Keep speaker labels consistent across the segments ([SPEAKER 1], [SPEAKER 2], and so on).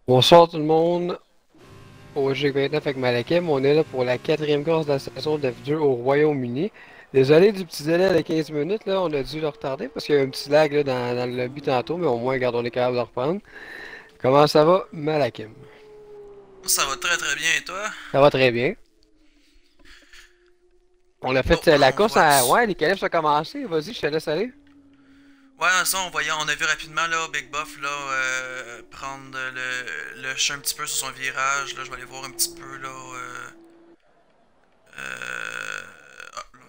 [SPEAKER 1] Bonsoir tout le monde, au G29 avec Malakim. On est là pour la quatrième course de la saison de F2 au Royaume-Uni. Désolé du petit délai de 15 minutes, là, on a dû le retarder parce qu'il y a eu un petit lag là, dans le lobby tantôt, mais au moins, regarde, on est capable de reprendre. Comment ça va, Malakim?
[SPEAKER 2] Ça va très très bien et toi?
[SPEAKER 1] Ça va très bien. On a
[SPEAKER 2] Oh,
[SPEAKER 1] fait
[SPEAKER 2] là
[SPEAKER 1] la
[SPEAKER 2] on
[SPEAKER 1] course
[SPEAKER 2] voit
[SPEAKER 1] à...
[SPEAKER 2] du...
[SPEAKER 1] Ouais, les qualifs ont commencé. Vas-y, je te laisse aller.
[SPEAKER 2] Ouais, ça on voyait, on a vu rapidement là Big Buff là prendre le chat un petit peu sur son virage. Là, je vais aller voir un petit peu là. Là,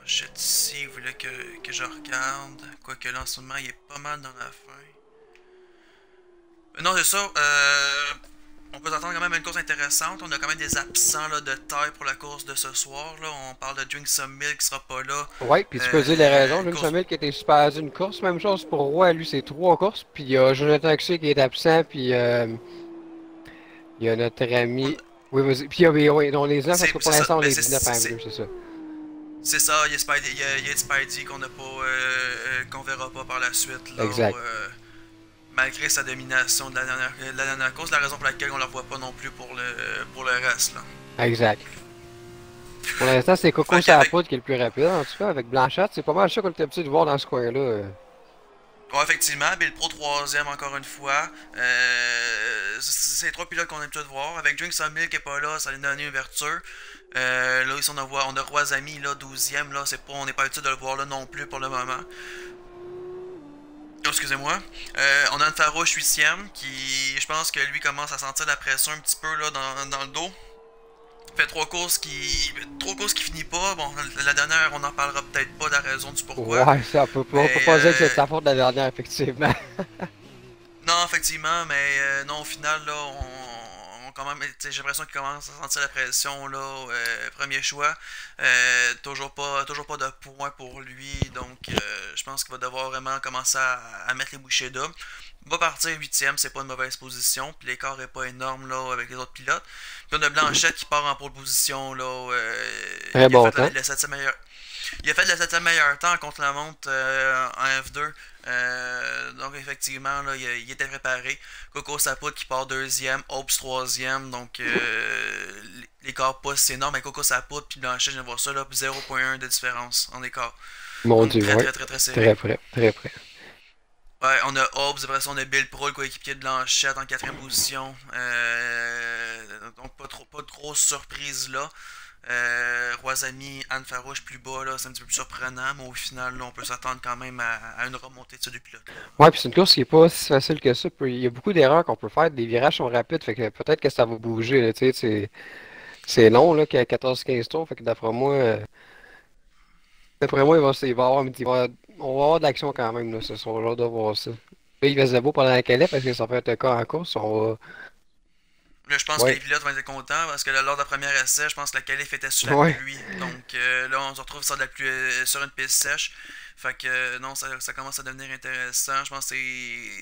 [SPEAKER 2] juste ici, vous voulez que je regarde. Quoique là en ce moment il est pas mal dans la fin. Non, c'est ça. On peut s'attendre quand même à une course intéressante. On a quand même des absents là, de taille pour la course de ce soir. Là. On parle de Drink Some Milk qui sera pas là.
[SPEAKER 1] Ouais, puis tu peux dire les raisons.
[SPEAKER 2] Une
[SPEAKER 1] James
[SPEAKER 2] course.
[SPEAKER 1] Hamil qui était suspendu une course. Même chose pour Roy, lui, c'est trois courses. Puis il y a Jonathan Axel qui est absent. Puis il y a notre
[SPEAKER 2] On,
[SPEAKER 1] ami. Oui, vas-y. Puis oui, non, les 9, parce que pour
[SPEAKER 2] c'est ça.
[SPEAKER 1] l'instant, on
[SPEAKER 2] Ben,
[SPEAKER 1] est 19 à M2, c'est ça.
[SPEAKER 2] c'est ça, il y a Spidey, il y a Spidey qu'on n'a pas qu'on verra pas par la suite là
[SPEAKER 1] Exact.
[SPEAKER 2] malgré sa domination de la dernière course, la raison pour laquelle on ne le revoit pas non plus pour le reste là.
[SPEAKER 1] Exact. Pour l'instant, c'est Coco
[SPEAKER 2] Fait qu'avec
[SPEAKER 1] Sapoudre qui est le plus rapide, en tout cas, avec Blanchard. C'est pas mal ça qu'on était habitué de voir dans ce coin-là.
[SPEAKER 2] ouais, effectivement, Bill Pro troisième encore une fois. C'est les trois pilotes qu'on a l'habitude de voir. Avec Drink Some Milk qui est pas là, ça lui donne une ouverture. Là, ici, on a Roisami, là, 12e. Là, on n'est pas habitué de le voir là non plus pour le moment. Oh, excusez-moi. On a une Farouche 8e qui, je pense que lui commence à sentir la pression un petit peu là, dans le dos. Fait trois courses qui finit pas. Bon, la dernière, on en parlera peut-être pas de la raison du pourquoi.
[SPEAKER 1] Ouais, ça, on peut
[SPEAKER 2] Mais
[SPEAKER 1] pas dire que c'est de sa faute la dernière, effectivement.
[SPEAKER 2] non, effectivement, mais non, au final, là, on quand même, j'ai l'impression qu'il commence à sentir la pression, là, premier choix. Toujours pas de points pour lui, donc je pense qu'il va devoir vraiment commencer à mettre les bouchées doubles. Il va partir huitième, c'est pas une mauvaise position, puis l'écart est pas énorme là avec les autres pilotes. Puis on a Blanchette qui part en pole position là,
[SPEAKER 1] Très
[SPEAKER 2] il a
[SPEAKER 1] bon
[SPEAKER 2] fait
[SPEAKER 1] temps.
[SPEAKER 2] le 7 meilleur, il a fait le 7 meilleur temps contre la montre en F2. Donc effectivement, là, il était préparé. Coco Saput qui part deuxième, Hopes troisième. Donc l'écart pas si énorme. Mais Coco Saput puis Blanchet, je viens de voir ça, là, 0,1 de différence en écart.
[SPEAKER 1] Mon
[SPEAKER 2] Donc
[SPEAKER 1] Dieu,
[SPEAKER 2] très
[SPEAKER 1] ouais.
[SPEAKER 2] très très très serré.
[SPEAKER 1] Très près, très près.
[SPEAKER 2] Ouais, on a Hobbs, après ça on a Bill Pro, le coéquipier de Blanchette en quatrième position. Donc pas de grosse surprise là. Roisami, Anne Farouche plus bas, là, c'est un petit peu plus surprenant, mais au final, là, on peut s'attendre quand même à une remontée de ces deux pilotes-là.
[SPEAKER 1] Ouais, puis c'est une course qui est pas si facile que ça. Il y a beaucoup d'erreurs qu'on peut faire. Les virages sont rapides, fait que peut-être que ça va bouger, là, tu sais, c'est long, là, qu'il y a 14-15 tours, fait que d'après moi, il va y avoir, on va avoir de l'action quand même, là, ce soir, là, de voir ça. Là, il va beau pendant la qualif, parce que ça fait un cas en course, on va...
[SPEAKER 2] Là, je pense que les
[SPEAKER 1] Ouais,
[SPEAKER 2] pilotes vont être contents parce que là, lors de la première essai, je pense que la qualif était sous la
[SPEAKER 1] ouais.
[SPEAKER 2] pluie. Donc là, on se retrouve sur, de la pluie, sur une piste sèche. Fait que non, ça commence à devenir intéressant. Je pense que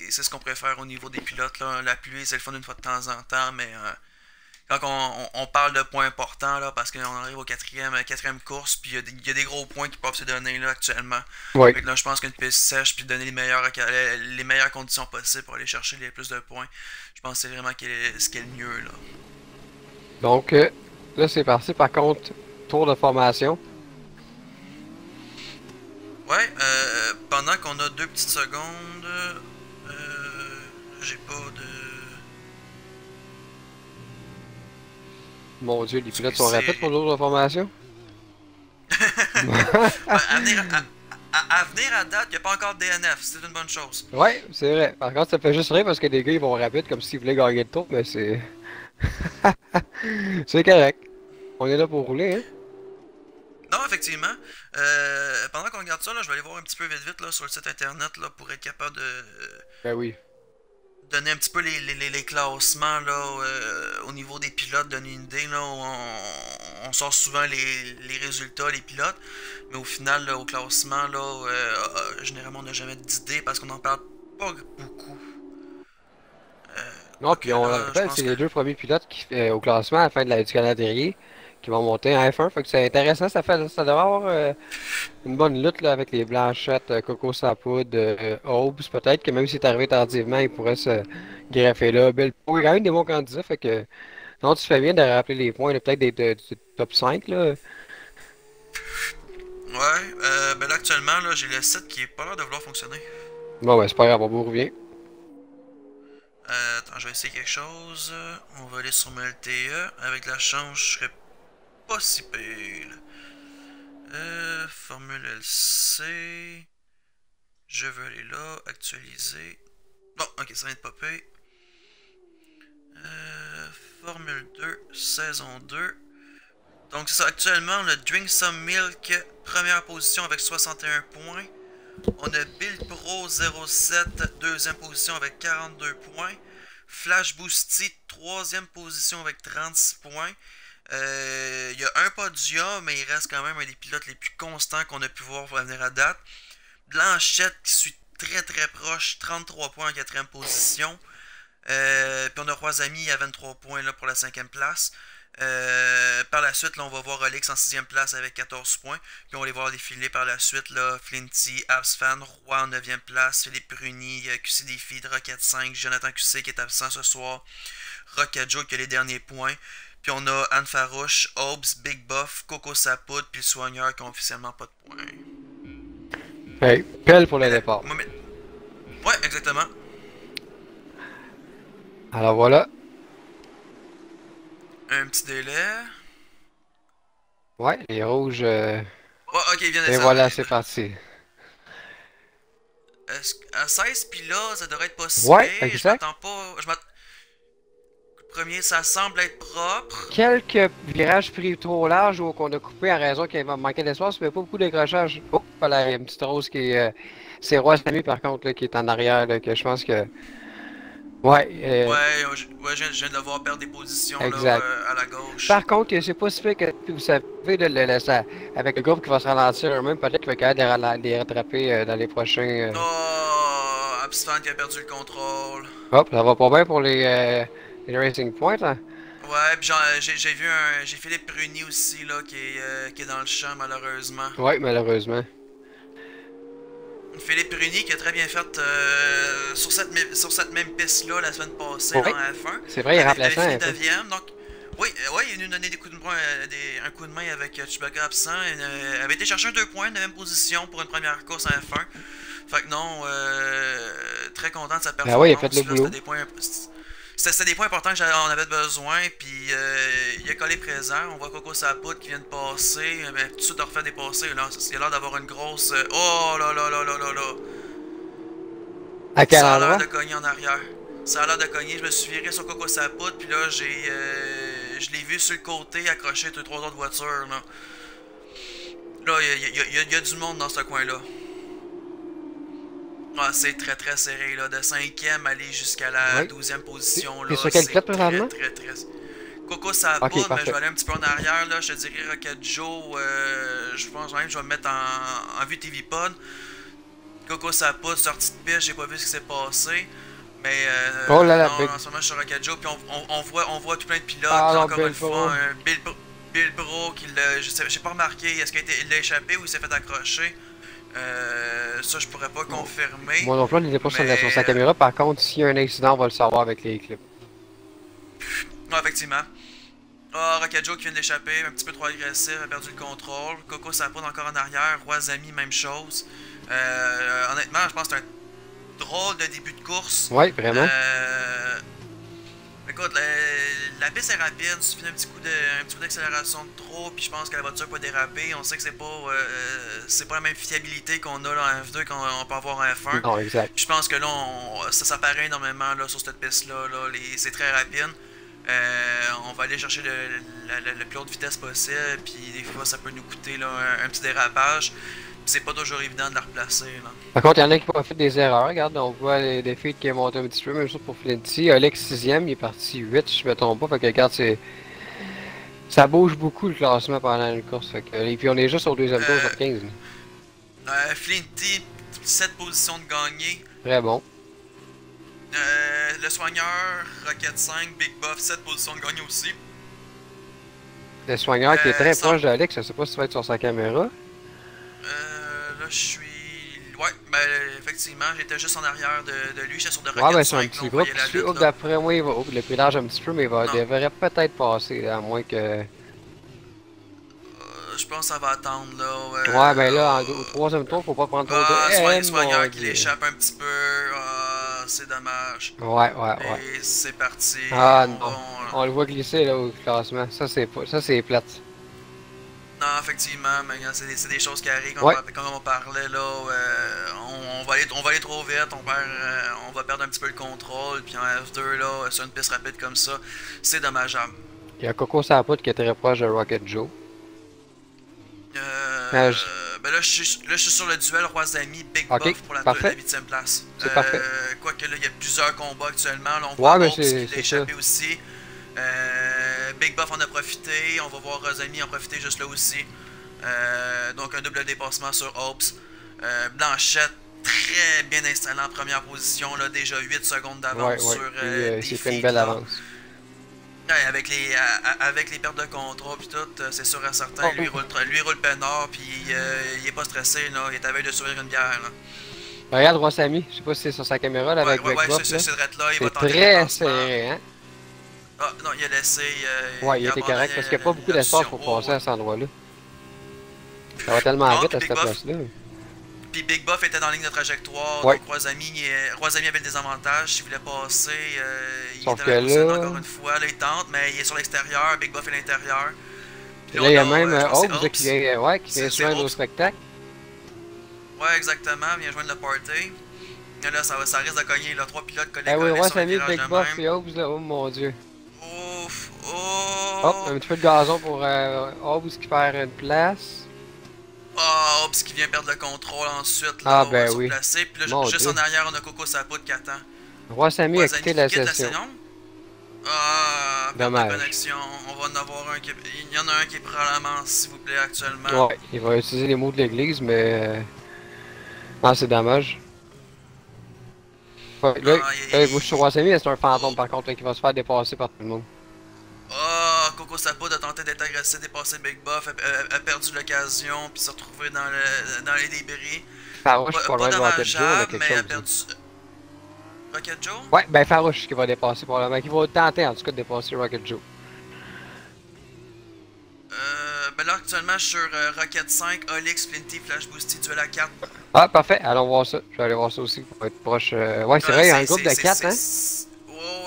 [SPEAKER 2] c'est ce qu'on préfère au niveau des pilotes. Là. La pluie, c'est le fun une fois de temps en temps, mais quand on parle de points importants, là, parce qu'on arrive au quatrième course, puis il y a des gros points qui peuvent se donner là, actuellement.
[SPEAKER 1] Ouais.
[SPEAKER 2] Fait que là, je pense qu'une piste sèche, puis donner les meilleures conditions possibles pour aller chercher les plus de points, je pense que c'est vraiment ce qui est le mieux. Là.
[SPEAKER 1] Donc, là, c'est parti. Par contre, tour de formation.
[SPEAKER 2] Ouais, pendant qu'on a deux petites secondes, j'ai pas de.
[SPEAKER 1] Mon Dieu, les pilotes sont rapides pour
[SPEAKER 2] Excusez.
[SPEAKER 1] le tour de formation.
[SPEAKER 2] Ouais, à venir à date, il n'y a pas encore de DNF, c'est une bonne chose.
[SPEAKER 1] Ouais, c'est vrai. Par contre, ça fait juste rire parce que les gars, ils vont rapide comme s'ils voulaient gagner le tour, mais c'est... c'est correct. On est là pour rouler, hein?
[SPEAKER 2] Non, effectivement. Pendant qu'on regarde ça, là, je vais aller voir un petit peu vite vite là, sur le site internet là, pour être capable de
[SPEAKER 1] Ben oui.
[SPEAKER 2] donner un petit peu les classements là, au niveau des pilotes, donner une idée. Là, on sort souvent les résultats, les pilotes, mais au final, là, au classement, là, généralement, on n'a jamais d'idée parce qu'on n'en parle pas beaucoup.
[SPEAKER 1] Non,
[SPEAKER 2] Quoique
[SPEAKER 1] puis on le
[SPEAKER 2] là, je
[SPEAKER 1] rappelle, c'est
[SPEAKER 2] pense que.
[SPEAKER 1] les deux premiers pilotes qui, au classement à la fin du calendrier qui vont monter en F1. Fait que c'est intéressant, ça devrait avoir une bonne lutte là, avec les Blanchettes, Coco Sapoud, Hobbs. Peut-être que même s'il est arrivé tardivement, il pourrait se greffer là. Belpo, il y a quand même des bons candidats, fait que non, tu fais bien de rappeler les points, là, peut-être du top 5 là.
[SPEAKER 2] Ouais, ben là actuellement, là, j'ai le site qui est pas l'air de vouloir fonctionner.
[SPEAKER 1] Bon, ben c'est pas grave, on vous revient.
[SPEAKER 2] Attends, je vais essayer quelque chose. On va aller sur mon LTE. Avec la chance, je serais pas si pire. Formule LC. Je veux aller là, actualiser. Bon, ok, ça vient de popper. Euh, Formule 2, saison 2. Donc c'est ça, actuellement on a Drink Some Milk, première position avec 61 points. On a Bill Pro 07, deuxième position avec 42 points. Flash Boosty, troisième position avec 36 points. Il y a un podium, mais il reste quand même un des pilotes les plus constants qu'on a pu voir pour l'avenir à date. Blanchette qui suit très proche, 33 points en quatrième position. Puis on a Roisami à 23 points là, pour la cinquième place. Par la suite, là, on va voir Olix en sixième place avec 14 points. Puis on va les voir défiler par la suite. Là, Flinty, Absfan, Roy en neuvième place, Philippe Bruni, QC Défi, Rocket 5, Jonathan QC qui est absent ce soir, Rocket Joe qui a les derniers points. Puis on a Anne Farouche, Hobbs, Big Buff, Coco Sapoud, puis le Soigneur qui ont officiellement pas de points.
[SPEAKER 1] Hey, pelle pour le départ.
[SPEAKER 2] Ouais, exactement.
[SPEAKER 1] Alors voilà.
[SPEAKER 2] Un petit délai.
[SPEAKER 1] Ouais, les rouges.
[SPEAKER 2] Ouais, ok, il vient de
[SPEAKER 1] Et
[SPEAKER 2] descendre.
[SPEAKER 1] voilà, c'est parti.
[SPEAKER 2] À 16 pilotes, ça devrait être pas si
[SPEAKER 1] Ouais,
[SPEAKER 2] pire. Je
[SPEAKER 1] exact.
[SPEAKER 2] m'attends pas. Le premier, ça semble être propre.
[SPEAKER 1] Quelques virages pris trop larges ou qu'on a coupé en raison qu'il manquait d'espace, mais pas beaucoup d'accrochage. Oh, voilà, il y a une petite rose qui est. C'est Roi Samy par contre là, qui est en arrière, là, que je pense que. Ouais,
[SPEAKER 2] Ouais, je viens de le voir perdre des positions là,
[SPEAKER 1] exact.
[SPEAKER 2] à la gauche.
[SPEAKER 1] Par contre, c'est pas si pire que vous savez, avec le groupe qui va se ralentir eux-mêmes, peut-être qu'il va être capable de les rattraper dans les prochains.
[SPEAKER 2] Oh, Absfan qui a perdu le contrôle.
[SPEAKER 1] Hop, ça va pas bien pour les Racing Points, hein?
[SPEAKER 2] Ouais, puis j'ai vu j'ai Philippe Bruni aussi là qui est dans le champ malheureusement.
[SPEAKER 1] Ouais, malheureusement.
[SPEAKER 2] Philippe Bruni qui a très bien fait sur cette même piste-là la semaine passée
[SPEAKER 1] Ouais,
[SPEAKER 2] dans la F1.
[SPEAKER 1] c'est vrai, il est
[SPEAKER 2] Avait
[SPEAKER 1] remplaçant
[SPEAKER 2] fini
[SPEAKER 1] un peu.
[SPEAKER 2] 9e, donc oui, ouais, il est venu donner des coups de main, un coup de main avec Chewbacca absent. Il avait été chercher un 2 points, 9e position pour une première course en F1. Fait que non, très content de sa
[SPEAKER 1] Ah ouais, il a fait
[SPEAKER 2] performance.
[SPEAKER 1] le
[SPEAKER 2] Là, c'était
[SPEAKER 1] boulot.
[SPEAKER 2] des points, c'était des points importants que on avait besoin. Puis il a collé présent. On voit Coco Sapoud qui vient de passer. Mais tout de suite, on refait des passés. Là, il a l'air d'avoir une grosse. Oh là là là là là là.
[SPEAKER 1] À quel
[SPEAKER 2] Ça a l'air
[SPEAKER 1] endroit?
[SPEAKER 2] de cogner en arrière. Ça a l'air de cogner. Je me suis viré sur Coco Sapoud. Puis là, je l'ai vu sur le côté accroché entre trois autres voitures. Là, il y a du monde dans ce coin-là. Ah, c'est très serré, là. De 5e aller jusqu'à la
[SPEAKER 1] Ouais.
[SPEAKER 2] 12e position,
[SPEAKER 1] T'es
[SPEAKER 2] là.
[SPEAKER 1] sur quel
[SPEAKER 2] C'est
[SPEAKER 1] pilote présentement?
[SPEAKER 2] très. Coco, ça
[SPEAKER 1] Ok,
[SPEAKER 2] poudre, mais je
[SPEAKER 1] parfait.
[SPEAKER 2] vais aller un petit peu en arrière, là. Je te dirais Rocket Joe. Je pense même que je vais me mettre en vue TV Pod. Coco, ça poudre, sortie de piste, j'ai pas vu ce qui s'est passé. Mais
[SPEAKER 1] Oh là là,
[SPEAKER 2] non, en ce moment, je suis sur Rocket Joe. Puis on voit tout plein de pilotes.
[SPEAKER 1] Ah
[SPEAKER 2] Puis
[SPEAKER 1] non,
[SPEAKER 2] encore
[SPEAKER 1] Bill
[SPEAKER 2] une
[SPEAKER 1] Pro.
[SPEAKER 2] fois, un Bill Bro qui l'a. J'ai pas remarqué. Est-ce qu'il l'a échappé ou il s'est fait accrocher? Ça, je pourrais pas confirmer.
[SPEAKER 1] Moi non plus, on n'était pas sur
[SPEAKER 2] Mais
[SPEAKER 1] sa caméra. Par contre, s'il y a un incident, on va le savoir avec les clips.
[SPEAKER 2] non, effectivement. Ah, Rocket Joe qui vient de l'échapper, un petit peu trop agressif, a perdu le contrôle. Coco Sapoud encore en arrière. Roisami, même chose. Honnêtement, je pense que c'est un drôle de début de course.
[SPEAKER 1] Ouais, vraiment.
[SPEAKER 2] Écoute, la piste est rapide, il suffit d'un petit coup d'accélération de trop, puis je pense que la voiture peut déraper. On sait que c'est pas la même fiabilité qu'on a là en F2 qu'on peut avoir en F1.
[SPEAKER 1] Non, exact.
[SPEAKER 2] Puis je pense que là, ça paraît énormément là, sur cette piste-là. C'est très rapide. On va aller chercher le plus haute vitesse possible, puis des fois ça peut nous coûter là, un petit dérapage. C'est pas toujours évident de la replacer. Là.
[SPEAKER 1] Par contre, il y en a qui profitent des erreurs. Regarde, on voit les feeds qui est monté un petit peu. Même chose pour Flinty. Alex 6e, il est parti 8, si je me trompe pas. Fait que regarde, ça bouge beaucoup le classement pendant une course. Fait que, et puis on est juste au deuxième tour sur 15.
[SPEAKER 2] Flinty, 7 positions de gagné.
[SPEAKER 1] Très bon.
[SPEAKER 2] Le soigneur, Rocket 5, Big Buff, 7 positions de gagné aussi.
[SPEAKER 1] Le soigneur qui est très
[SPEAKER 2] Sans...
[SPEAKER 1] proche d'Alex, je sais pas si tu vas être sur sa caméra.
[SPEAKER 2] Là, je suis... Ouais, ben effectivement, j'étais juste en arrière de lui, j'étais sur de
[SPEAKER 1] Ouais,
[SPEAKER 2] Rocket
[SPEAKER 1] ben c'est un
[SPEAKER 2] 5, là,
[SPEAKER 1] petit
[SPEAKER 2] on
[SPEAKER 1] groupe
[SPEAKER 2] voyait
[SPEAKER 1] qui
[SPEAKER 2] la
[SPEAKER 1] suit.
[SPEAKER 2] lutte,
[SPEAKER 1] Oups,
[SPEAKER 2] là.
[SPEAKER 1] d'après moi, il va. Oups, le pédage un petit peu, mais
[SPEAKER 2] Non,
[SPEAKER 1] devrait peut-être passer, là, à moins que.
[SPEAKER 2] je pense que ça va attendre, là.
[SPEAKER 1] Ouais, ben là, au troisième tour, faut pas prendre trop de. Eh mon
[SPEAKER 2] Soigneur qui
[SPEAKER 1] dieu.
[SPEAKER 2] l'échappe un petit peu, c'est dommage.
[SPEAKER 1] Ouais, ouais, ouais.
[SPEAKER 2] Et c'est parti,
[SPEAKER 1] Ah
[SPEAKER 2] on va...
[SPEAKER 1] non. On le voit glisser là au classement. Ça, c'est pas. Ça, c'est plate.
[SPEAKER 2] Non, effectivement, mais c'est des choses qui arrivent,
[SPEAKER 1] Ouais.
[SPEAKER 2] comme on parlait, là, on va aller trop vite, on va perdre un petit peu le contrôle, puis en F2, là, sur une piste rapide comme ça, c'est dommageable.
[SPEAKER 1] Il y a Coco Saput qui est très proche de Rocket Joe. Ah,
[SPEAKER 2] Ben là, je suis sur le duel Rois-Amis Big
[SPEAKER 1] ok,
[SPEAKER 2] Buff pour la
[SPEAKER 1] parfait.
[SPEAKER 2] 8e place.
[SPEAKER 1] C'est parfait.
[SPEAKER 2] Quoique là, il y a plusieurs combats actuellement. Là, on
[SPEAKER 1] Ouais,
[SPEAKER 2] voit
[SPEAKER 1] mais
[SPEAKER 2] Hobbs qui l'a
[SPEAKER 1] c'est ça.
[SPEAKER 2] échappé aussi. Big Buff en a profité. On va voir Rois-Amis en profiter juste là aussi. Donc un double dépassement sur Hobbs. Blanchette très bien installé en première position. Là, déjà 8 secondes d'avance
[SPEAKER 1] Ouais, ouais.
[SPEAKER 2] sur
[SPEAKER 1] Il s'est fait une
[SPEAKER 2] Defeat,
[SPEAKER 1] belle
[SPEAKER 2] là.
[SPEAKER 1] avance.
[SPEAKER 2] Ouais, avec les pertes de contrôle puis tout, c'est sûr et certain,
[SPEAKER 1] Oh.
[SPEAKER 2] lui il roule peinard puis il est pas stressé là, il est à veille de s'ouvrir une bière là.
[SPEAKER 1] Ben, regarde Rossami, je sais pas si c'est sur sa caméra là, avec Big Buff là.
[SPEAKER 2] C'est drette là, il va
[SPEAKER 1] C'est
[SPEAKER 2] tenter le
[SPEAKER 1] très
[SPEAKER 2] dépassement.
[SPEAKER 1] serré, hein?
[SPEAKER 2] Ah non, il a laissé.
[SPEAKER 1] Ouais, il
[SPEAKER 2] a
[SPEAKER 1] était
[SPEAKER 2] abandonné
[SPEAKER 1] correct parce qu'il n'y a pas beaucoup d'espace pour passer à cet endroit-là. Ça va tellement
[SPEAKER 2] Non,
[SPEAKER 1] vite à cette place-là.
[SPEAKER 2] Puis Big Buff était dans la ligne de trajectoire,
[SPEAKER 1] Ouais.
[SPEAKER 2] donc Roisami avait le désavantage, s'il voulait passer, il
[SPEAKER 1] Sauf
[SPEAKER 2] était
[SPEAKER 1] que
[SPEAKER 2] dans la position
[SPEAKER 1] là-
[SPEAKER 2] encore une fois, là il tente, mais il est sur l'extérieur, Big Buff est à l'intérieur. Puis
[SPEAKER 1] Là, il y a
[SPEAKER 2] on
[SPEAKER 1] même
[SPEAKER 2] je pense que c'est
[SPEAKER 1] Hobbs qui vient, qui vient
[SPEAKER 2] C'est
[SPEAKER 1] souvent au
[SPEAKER 2] Hobbs.
[SPEAKER 1] spectacle.
[SPEAKER 2] Ouais, exactement, vient joindre le party. Et là, ça risque de cogner, là, 3 pilotes collés
[SPEAKER 1] Ah oui,
[SPEAKER 2] sur le
[SPEAKER 1] Rossami,
[SPEAKER 2] virage
[SPEAKER 1] Big
[SPEAKER 2] de
[SPEAKER 1] Buff
[SPEAKER 2] même.
[SPEAKER 1] et Hobbs là, oh mon dieu.
[SPEAKER 2] Ouf,
[SPEAKER 1] Hop,
[SPEAKER 2] oh!
[SPEAKER 1] un petit peu de gazon pour Hobbs qui perd une place.
[SPEAKER 2] Oh, puis qui vient perdre le contrôle ensuite,
[SPEAKER 1] Ah
[SPEAKER 2] là,
[SPEAKER 1] ben
[SPEAKER 2] sur
[SPEAKER 1] oui.
[SPEAKER 2] placé. Puis là,
[SPEAKER 1] Mon
[SPEAKER 2] juste
[SPEAKER 1] Dieu.
[SPEAKER 2] en arrière, on a Coco Saput qui attend.
[SPEAKER 1] Rossami a quitté la
[SPEAKER 2] Qui quitte
[SPEAKER 1] session.
[SPEAKER 2] Ah, perte de
[SPEAKER 1] Dommage.
[SPEAKER 2] connexion. On va en avoir un qui est... Il y en a un qui est probablement, s'il vous plaît, actuellement.
[SPEAKER 1] Ouais, il va utiliser les mots de l'église, mais. Ah, c'est dommage. Ouais, là, moi je suis sur Rossami, mais c'est un fantôme par contre là, qui va se faire dépasser par tout le monde.
[SPEAKER 2] Ah, Coco Saput a tenté d'être agressé, dépasser Big Buff, a perdu l'occasion, puis s'est retrouvé dans les débris.
[SPEAKER 1] Farouche, pas loin de Rocket Joe, on a
[SPEAKER 2] dommageable,
[SPEAKER 1] quelque
[SPEAKER 2] mais a
[SPEAKER 1] chose.
[SPEAKER 2] perdu... Rocket Joe?
[SPEAKER 1] Ouais, ben Farouche qui va dépasser probablement, qui va tenter en tout cas de dépasser Rocket Joe.
[SPEAKER 2] Ben là, actuellement, je suis sur Rocket 5, Olix, Flinty, Flash Boosty, Duel à 4.
[SPEAKER 1] Ah, parfait, allons voir ça. Je vais aller voir ça aussi pour être proche. Ouais, c'est vrai, il y a un groupe de 4, hein?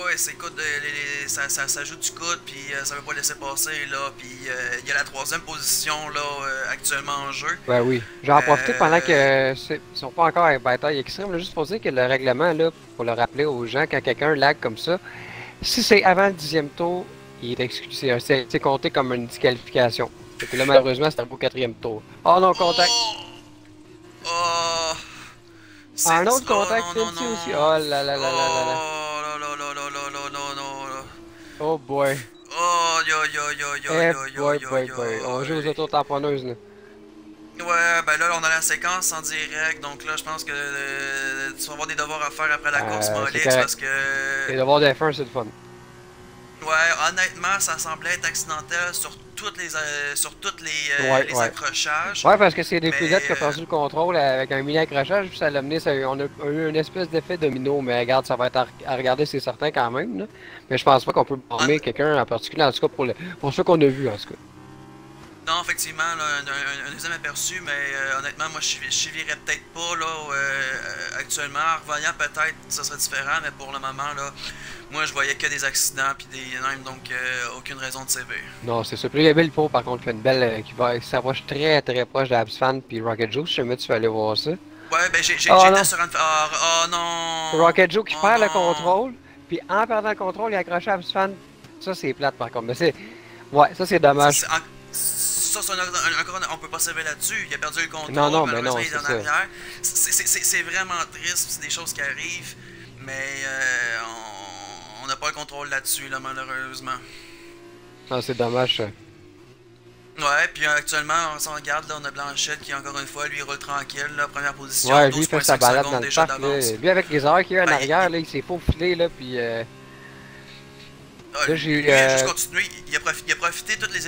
[SPEAKER 2] Ouais, c'est coude, ça joue du coude, puis ça veut pas laisser passer, là. Puis il y a la 3e position, là, actuellement en jeu.
[SPEAKER 1] Ben oui. J'en profite pendant que ils sont pas encore à bataille extrême, là, juste pour dire que le règlement, là, pour le rappeler aux gens, quand quelqu'un lag comme ça, si c'est avant le 10e tour, il est exclu. C'est compté comme une disqualification. Et puis là, malheureusement, c'est au 4e tour. Oh non, contact!
[SPEAKER 2] Oh!
[SPEAKER 1] Un autre contact,
[SPEAKER 2] non,
[SPEAKER 1] Flinty aussi. Oh là là là là là là.
[SPEAKER 2] Oh là là là là là là là là.
[SPEAKER 1] Oh boy.
[SPEAKER 2] Oh, yo yo yo yo
[SPEAKER 1] Eh
[SPEAKER 2] yo yo
[SPEAKER 1] boy,
[SPEAKER 2] yo
[SPEAKER 1] boy,
[SPEAKER 2] yo.
[SPEAKER 1] boy. On joue aux auto-tamponneuses, là.
[SPEAKER 2] Ouais, ben là, on a la séquence en direct, donc là, je pense que tu vas avoir des devoirs à faire après la course,
[SPEAKER 1] c'est
[SPEAKER 2] Molix,
[SPEAKER 1] correct.
[SPEAKER 2] parce que...
[SPEAKER 1] Les devoirs d'F1, c'est le fun.
[SPEAKER 2] Ouais, honnêtement, ça semblait être accidentel sur toutes les
[SPEAKER 1] Ouais.
[SPEAKER 2] accrochages.
[SPEAKER 1] Ouais, parce que c'est des
[SPEAKER 2] Mais,
[SPEAKER 1] pilotes qui ont perdu le contrôle avec un mini accrochage, puis ça l'a mené, on a eu une espèce d'effet domino, mais regarde, ça va être à regarder, c'est certain quand même, là. Mais je pense pas qu'on peut blâmer quelqu'un en particulier, en tout cas pour ceux qu'on a vus, en tout cas.
[SPEAKER 2] Non, effectivement, là, un deuxième aperçu, mais honnêtement, moi, je suivirais peut-être pas, là, actuellement. En revenant, peut-être, ça serait différent, mais pour le moment, là, moi, je voyais que des accidents, puis des même, donc aucune raison de sévère.
[SPEAKER 1] Non, c'est ça. Puis là, il y a Bill Poe, par contre, fait une belle, qui s'approche très très proche d'Absfan puis Rocket Joe, si jamais tu veux aller voir ça.
[SPEAKER 2] Ouais, ben j'ai
[SPEAKER 1] Oh,
[SPEAKER 2] été
[SPEAKER 1] non.
[SPEAKER 2] sur un... Oh non!
[SPEAKER 1] Rocket Joe qui
[SPEAKER 2] Oh,
[SPEAKER 1] perd le
[SPEAKER 2] non.
[SPEAKER 1] contrôle, puis en perdant le contrôle, il accroche Absfan. Ça, c'est plate, par contre. Mais c'est... Ouais, ça, c'est dommage.
[SPEAKER 2] Ça, encore, on peut pas s'élever là-dessus. Il a perdu le contrôle.
[SPEAKER 1] Non, mais
[SPEAKER 2] malheureusement,
[SPEAKER 1] non,
[SPEAKER 2] il est en
[SPEAKER 1] c'est ça.
[SPEAKER 2] arrière. C'est vraiment triste. C'est des choses qui arrivent. Mais on n'a pas le contrôle là-dessus, là, malheureusement.
[SPEAKER 1] Non, c'est dommage, ça.
[SPEAKER 2] Ouais, puis actuellement, on s'en regarde, là, on a Blanchette qui, encore une fois, lui, roule tranquille, là, première position.
[SPEAKER 1] Ouais, lui, il fait sa
[SPEAKER 2] 12,5
[SPEAKER 1] balade
[SPEAKER 2] secondes
[SPEAKER 1] dans le
[SPEAKER 2] déjà
[SPEAKER 1] parc, là.
[SPEAKER 2] d'avance.
[SPEAKER 1] Lui, avec les heures qu'il y a en
[SPEAKER 2] Ben,
[SPEAKER 1] arrière, là, il s'est faufilé, là, puis...
[SPEAKER 2] Ah,
[SPEAKER 1] Là, j'ai.
[SPEAKER 2] lui, il a juste continué. Il a profité toutes les,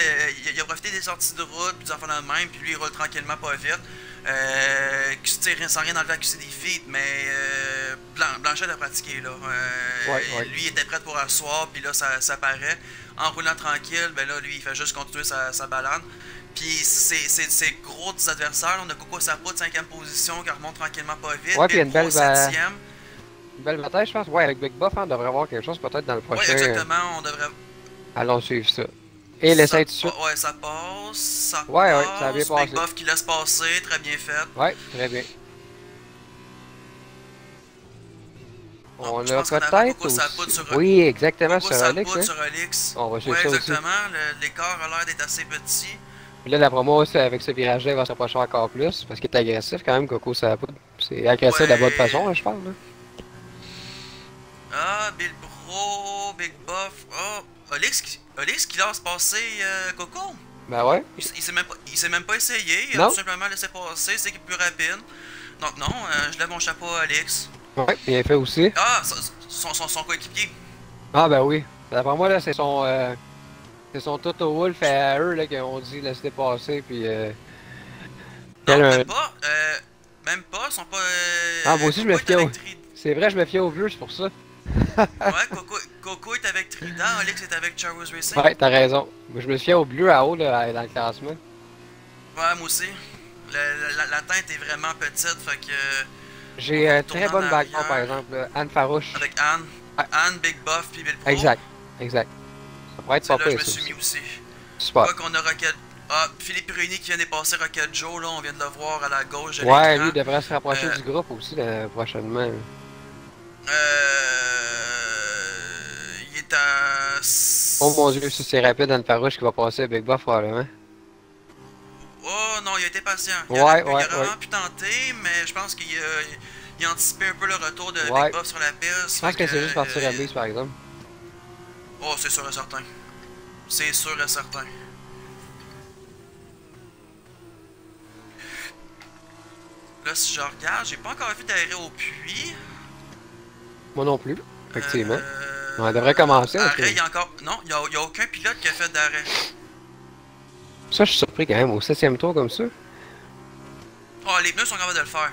[SPEAKER 2] il a profité des sorties de route, puis des enfants de même, puis lui, il roule tranquillement, pas vite. Sans rien enlever à QC des feats, mais Blanchette a pratiqué, là.
[SPEAKER 1] Ouais, ouais.
[SPEAKER 2] Lui, il était prêt pour asseoir, puis là, ça paraît. En roulant tranquille, ben là, lui, il fait juste continuer sa balade. Puis c'est gros des adversaires. On a Coco Sapo de 5ème position qui remonte tranquillement pas vite.
[SPEAKER 1] Ouais, puis il y
[SPEAKER 2] Bill
[SPEAKER 1] a une
[SPEAKER 2] Pro 7ème.
[SPEAKER 1] belle bataille, je pense. Ouais, avec Big Buff, hein, on devrait avoir quelque chose peut-être dans le
[SPEAKER 2] Ouais,
[SPEAKER 1] prochain.
[SPEAKER 2] exactement. On devrait.
[SPEAKER 1] Allons suivre ça. Et l'essaye tout de suite.
[SPEAKER 2] Ouais, ça passe. Ça
[SPEAKER 1] Ouais, ouais, ça a bien
[SPEAKER 2] passe. Big
[SPEAKER 1] passé.
[SPEAKER 2] Buff qui laisse passer. Très bien fait.
[SPEAKER 1] Ouais, très bien.
[SPEAKER 2] Non,
[SPEAKER 1] On
[SPEAKER 2] je
[SPEAKER 1] a
[SPEAKER 2] pense qu'on avait
[SPEAKER 1] peut-être
[SPEAKER 2] Coco Sapo
[SPEAKER 1] aussi.
[SPEAKER 2] sur.
[SPEAKER 1] Oui, exactement,
[SPEAKER 2] Coco
[SPEAKER 1] sur Alex,
[SPEAKER 2] Sapo
[SPEAKER 1] hein.
[SPEAKER 2] sur Olix.
[SPEAKER 1] On va suivre
[SPEAKER 2] Ouais,
[SPEAKER 1] ça aussi.
[SPEAKER 2] exactement. L'écart a l'air d'être assez petit.
[SPEAKER 1] Puis là, la promo, avec ce virage-là, il va s'approcher encore plus. Parce qu'il est agressif quand même, Coco ça c'est agressif de la bonne
[SPEAKER 2] Ouais.
[SPEAKER 1] façon, hein, je parle. Là.
[SPEAKER 2] Ah, Bill Bro, Big Buff. Oh, Olix qui laisse passer Coco.
[SPEAKER 1] Ben ouais.
[SPEAKER 2] Il s'est même pas essayé. Il a
[SPEAKER 1] Non?
[SPEAKER 2] tout simplement laissé passer. C'est qui est plus rapide. Donc, non, je lève mon chapeau à Olix.
[SPEAKER 1] Ouais, bien fait aussi.
[SPEAKER 2] Ah, son coéquipier.
[SPEAKER 1] Ah ben oui. D'après moi, là, c'est son Toto Wolf à eux, là, qui ont dit laisser passer, puis tel
[SPEAKER 2] Non,
[SPEAKER 1] un...
[SPEAKER 2] même pas. Même pas. Ils sont pas.
[SPEAKER 1] Ah, moi aussi, je me
[SPEAKER 2] Coco est
[SPEAKER 1] fiais au...
[SPEAKER 2] avec
[SPEAKER 1] C'est vrai, je me fiais au vieux, c'est pour ça.
[SPEAKER 2] Ouais, Coco est avec Trident. Olix est avec Charles Racing.
[SPEAKER 1] Ouais, t'as raison. Moi, je me fiais au bleu à haut, là, dans le classement.
[SPEAKER 2] Ouais, moi aussi. La teinte est vraiment petite, fait que. On
[SPEAKER 1] J'ai
[SPEAKER 2] va retourner
[SPEAKER 1] très
[SPEAKER 2] en
[SPEAKER 1] bonne backbone, par
[SPEAKER 2] arrière
[SPEAKER 1] exemple. Anne Farouche.
[SPEAKER 2] avec Anne.
[SPEAKER 1] Ah,
[SPEAKER 2] Anne, Big Buff, puis Bill Pro.
[SPEAKER 1] exact, exact. Ça pourrait être
[SPEAKER 2] C'est
[SPEAKER 1] pas
[SPEAKER 2] là que je
[SPEAKER 1] pire,
[SPEAKER 2] me
[SPEAKER 1] ça
[SPEAKER 2] suis mis
[SPEAKER 1] aussi.
[SPEAKER 2] aussi.
[SPEAKER 1] Super.
[SPEAKER 2] Quoi qu'on a Rocket. Ah, Philippe Réuni qui vient de passer Rocket Joe, là, on vient de le voir à la gauche de
[SPEAKER 1] Ouais, lui,
[SPEAKER 2] l'écran.
[SPEAKER 1] il devrait se rapprocher
[SPEAKER 2] Euh,
[SPEAKER 1] du groupe aussi, prochainement.
[SPEAKER 2] il est à.
[SPEAKER 1] Oh mon dieu, ça c'est rapide, Anne Farouche qui va passer à Big Buff, probablement.
[SPEAKER 2] Oh non, il a été patient.
[SPEAKER 1] Ouais,
[SPEAKER 2] Il aurait
[SPEAKER 1] ouais,
[SPEAKER 2] vraiment
[SPEAKER 1] ouais.
[SPEAKER 2] pu tenter, mais je pense il a anticipé un peu le retour de
[SPEAKER 1] Ouais.
[SPEAKER 2] Big Buff sur la piste.
[SPEAKER 1] Je pense que c'est juste parti remise, par exemple.
[SPEAKER 2] Oh, c'est sûr et certain. C'est sûr et certain. Là, si je regarde, j'ai pas encore vu d'arrêt au puits.
[SPEAKER 1] Moi non plus, effectivement. On devrait commencer, en tout cas.
[SPEAKER 2] Arrêt, il y a encore. Non, il y a aucun pilote qui a fait d'arrêt.
[SPEAKER 1] Ça, je suis surpris quand même, au 7e tour comme ça.
[SPEAKER 2] Oh, les pneus sont capables de le faire.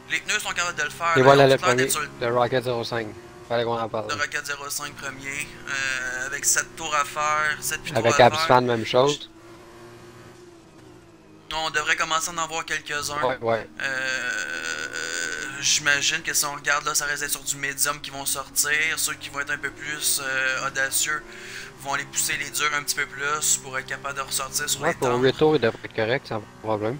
[SPEAKER 2] Les pneus sont capables de le faire.
[SPEAKER 1] Et
[SPEAKER 2] là,
[SPEAKER 1] voilà
[SPEAKER 2] ils ont
[SPEAKER 1] le
[SPEAKER 2] tout l'air
[SPEAKER 1] premier
[SPEAKER 2] d'être sur
[SPEAKER 1] de Rocket 05. Fallait qu'on en parle.
[SPEAKER 2] le Rocket 05 premier. Avec 7 tours à faire. 7 tours
[SPEAKER 1] Avec
[SPEAKER 2] à
[SPEAKER 1] Absfan,
[SPEAKER 2] faire.
[SPEAKER 1] même chose.
[SPEAKER 2] On devrait commencer à en voir quelques-uns.
[SPEAKER 1] Ouais, ouais.
[SPEAKER 2] J'imagine que si on regarde là, ça reste sur du médium qui vont sortir. Ceux qui vont être un peu plus audacieux vont aller pousser les durs un petit peu plus pour être capable de ressortir sur
[SPEAKER 1] Ouais,
[SPEAKER 2] les
[SPEAKER 1] pour
[SPEAKER 2] temps.
[SPEAKER 1] 8 tours, il devrait être correct, sans problème.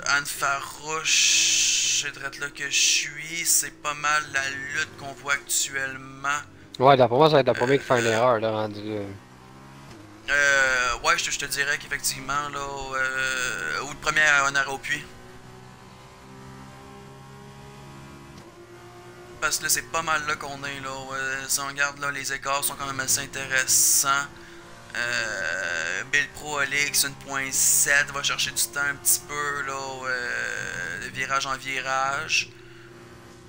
[SPEAKER 2] Anne Farouche, c'est là que je suis. C'est pas mal la lutte qu'on voit actuellement.
[SPEAKER 1] Ouais, d'après moi, ça va être le premier qui fait une erreur, là, rendu là.
[SPEAKER 2] Ouais, je te dirais qu'effectivement, là, ou le premier à un arrêt au puits. Parce que là, c'est pas mal là qu'on est, là. Si on regarde, là, les écarts sont quand même assez intéressants. Bill Pro Olix 1.7 va chercher du temps un petit peu, là, de virage en virage.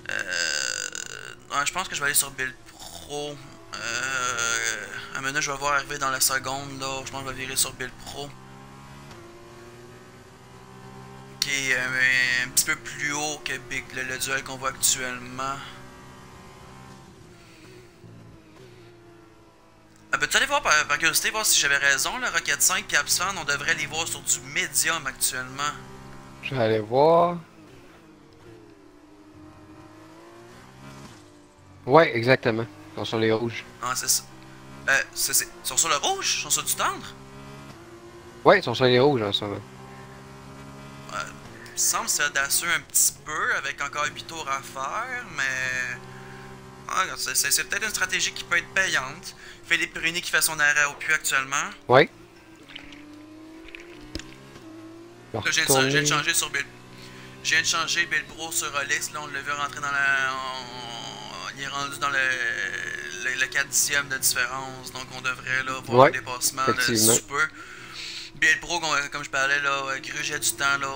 [SPEAKER 2] Ouais, je pense que je vais aller sur Bill Pro. À maintenant, je vais voir arriver dans la seconde, là. Je pense que je vais virer sur Bill Pro. Qui est un petit peu plus haut que le duel qu'on voit actuellement. Peux-tu aller voir par curiosité, voir si j'avais raison, le Rocket 5 et Absfan, on devrait les voir sur du médium actuellement.
[SPEAKER 1] Je vais aller voir. Ouais, exactement. Ils sont sur les rouges.
[SPEAKER 2] Ah, c'est ça. Ils sont sur le rouge? Ils sont sur du tendre?
[SPEAKER 1] Ouais, ils sont sur les rouges en ce moment.
[SPEAKER 2] Il me semble que c'est audacieux un petit peu, avec encore 8 tours à faire, mais... Ah, c'est peut-être une stratégie qui peut être payante. Philippe Bruni qui fait son arrêt au puits actuellement.
[SPEAKER 1] Ouais.
[SPEAKER 2] Là, je viens de changer sur Bill. Je viens de changer Bill Pro sur Olix. Là, on l'a vu rentrer dans la... Il est rendu dans le 4/10e de différence. Donc, on devrait là, voir un dépassement de sous peu. Bill Pro, comme je parlais, là, grugeait du temps, là,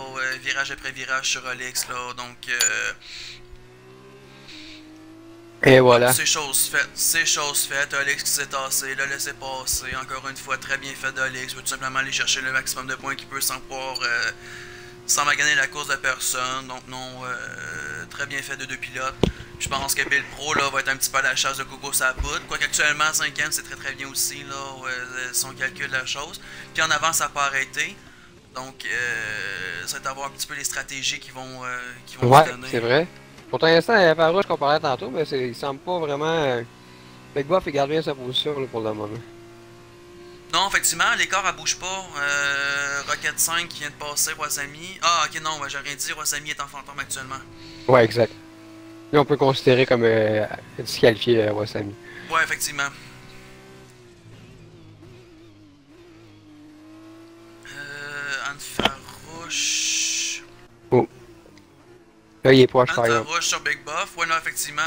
[SPEAKER 2] virage après virage sur Olix, là, donc,
[SPEAKER 1] Et
[SPEAKER 2] ouais,
[SPEAKER 1] voilà.
[SPEAKER 2] c'est chose faite, c'est chose faite, Olix qui s'est tassé, l'a laissé passer, encore une fois, très bien fait d'Olix, veut tout simplement aller chercher le maximum de points qu'il peut sans pouvoir, sans maganer la course de personne, donc non, très bien fait de deux pilotes. Je pense que Bill Pro là, va être un petit peu à la chasse de Coco Sapout. Quoique actuellement 5ème c'est très très bien aussi là, si on calcule la chose. Puis en avant ça n'a pas arrêté. Donc ça va avoir un petit peu les stratégies qui vont se
[SPEAKER 1] Ouais,
[SPEAKER 2] donner.
[SPEAKER 1] c'est vrai. Pour l'instant, il y a Farouche qu'on parlait tantôt, mais il semble pas vraiment. Big Buff, il garde bien sa position là, pour le moment.
[SPEAKER 2] Non, effectivement, l'écart elle bouge pas. Rocket 5 qui vient de passer Wasami. Ah ok non, ouais, j'ai rien dit, Wasami est en fantôme actuellement.
[SPEAKER 1] Ouais, exact. Lui, on peut considérer comme disqualifié Wasami.
[SPEAKER 2] Ouais, effectivement. Anne Farouche.
[SPEAKER 1] Oh. Là, il est proche,
[SPEAKER 2] Anne
[SPEAKER 1] par exemple.
[SPEAKER 2] Farouche sur Big Buff. Ouais, non, effectivement.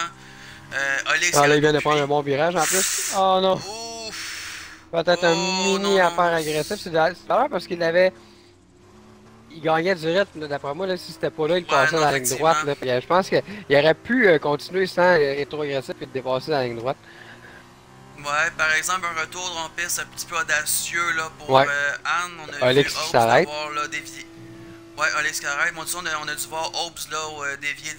[SPEAKER 2] Olix
[SPEAKER 1] Ah,
[SPEAKER 2] qui a
[SPEAKER 1] là,
[SPEAKER 2] le
[SPEAKER 1] il vient de
[SPEAKER 2] coup
[SPEAKER 1] prendre un
[SPEAKER 2] cuit.
[SPEAKER 1] bon virage en plus. Oh non!
[SPEAKER 2] Ouf!
[SPEAKER 1] Peut-être un
[SPEAKER 2] Oh
[SPEAKER 1] mini
[SPEAKER 2] non, non.
[SPEAKER 1] affaire agressif. C'est d'ailleurs parce qu'il avait. Il gagnait du rythme, là, d'après moi, là, si c'était pas là, il
[SPEAKER 2] Ouais,
[SPEAKER 1] passait
[SPEAKER 2] non,
[SPEAKER 1] dans la ligne droite.
[SPEAKER 2] effectivement.
[SPEAKER 1] Là. Puis, je pense qu'il aurait pu continuer sans être trop agressif et le dépasser dans la ligne droite.
[SPEAKER 2] Ouais, par exemple, un retour en piste un petit peu audacieux là, pour
[SPEAKER 1] Ouais.
[SPEAKER 2] Anne. On a vu
[SPEAKER 1] Alex qui
[SPEAKER 2] Hobbs
[SPEAKER 1] s'arrête.
[SPEAKER 2] d'avoir là, dévié. Ouais, Alex qui arrête. Moi, on a dû voir Hobbs là, dévier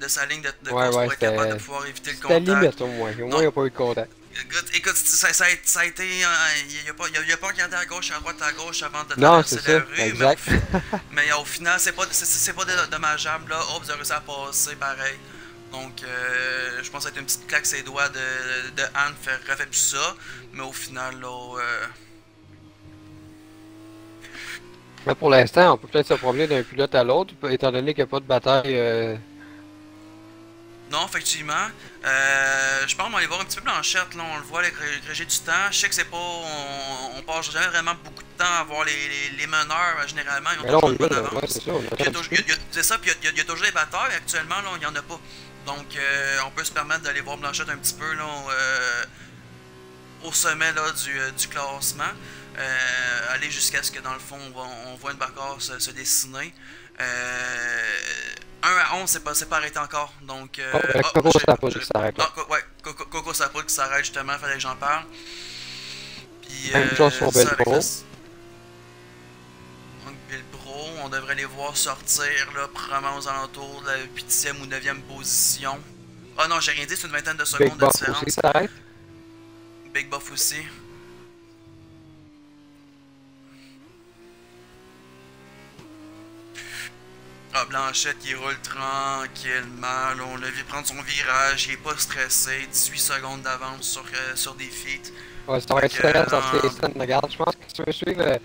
[SPEAKER 2] de sa ligne de
[SPEAKER 1] Ouais,
[SPEAKER 2] course
[SPEAKER 1] ouais,
[SPEAKER 2] pour être capable de
[SPEAKER 1] c'était.
[SPEAKER 2] pouvoir éviter le
[SPEAKER 1] C'était
[SPEAKER 2] contact.
[SPEAKER 1] limite au moins. Au moins,
[SPEAKER 2] Non,
[SPEAKER 1] il n'y a pas eu de contact.
[SPEAKER 2] écoute, ça a été. Il a pas regardé à gauche, à droite, à gauche avant de
[SPEAKER 1] Non, c'est
[SPEAKER 2] traverser la
[SPEAKER 1] ça.
[SPEAKER 2] rue,
[SPEAKER 1] Exact.
[SPEAKER 2] mais au final, c'est pas dommageable. Là, Hobbs a réussi à passer pareil. Donc, je pense que ça a été une petite claque ses doigts de Anne, refait plus ça. Mais au final, là,
[SPEAKER 1] Mais pour l'instant, on peut peut-être se promener d'un pilote à l'autre, étant donné qu'il n'y a pas de bataille.
[SPEAKER 2] non, effectivement. Je pense qu'on va aller voir un petit peu Blanchette, là, on le voit, agrégé du temps. Je sais que c'est pas. On passe jamais vraiment beaucoup de temps à voir les meneurs, généralement, ils ont
[SPEAKER 1] Mais là, on
[SPEAKER 2] toujours une
[SPEAKER 1] l'a,
[SPEAKER 2] bonne
[SPEAKER 1] là. Ouais, c'est
[SPEAKER 2] avance.
[SPEAKER 1] ça, on
[SPEAKER 2] Puis
[SPEAKER 1] attend un petit peu.
[SPEAKER 2] c'est ça, puis il y a toujours des batailles, actuellement, là, il y en a pas. Donc, on peut se permettre d'aller voir Blanchette un petit peu, là, au sommet, là, du classement. Aller jusqu'à ce que, dans le fond, on voit une barre se dessiner. 1 à 11, c'est pas arrêté encore. Donc,
[SPEAKER 1] Oh, Coco, ça pas qui s'arrête là.
[SPEAKER 2] ouais, Coco Sapout qui s'arrête justement, fallait que j'en parle. Puis,
[SPEAKER 1] Même chose sur
[SPEAKER 2] ça avec
[SPEAKER 1] Belpro.
[SPEAKER 2] donc, Bilbro, on devrait les voir sortir, là, probablement aux alentours de la 8e ou 9e position. Ah non, j'ai rien dit, c'est une vingtaine de
[SPEAKER 1] Big
[SPEAKER 2] secondes de
[SPEAKER 1] Buff aussi
[SPEAKER 2] différence.
[SPEAKER 1] s'arrête.
[SPEAKER 2] Big Buff aussi. Ah, Blanchette qui roule tranquillement. Là, on l'a vu prendre son virage, il est pas stressé. 18 secondes d'avance sur des feats.
[SPEAKER 1] Ouais, ça va être
[SPEAKER 2] Fait
[SPEAKER 1] super sortir les scènes. Regarde, je pense que si tu veux suivre.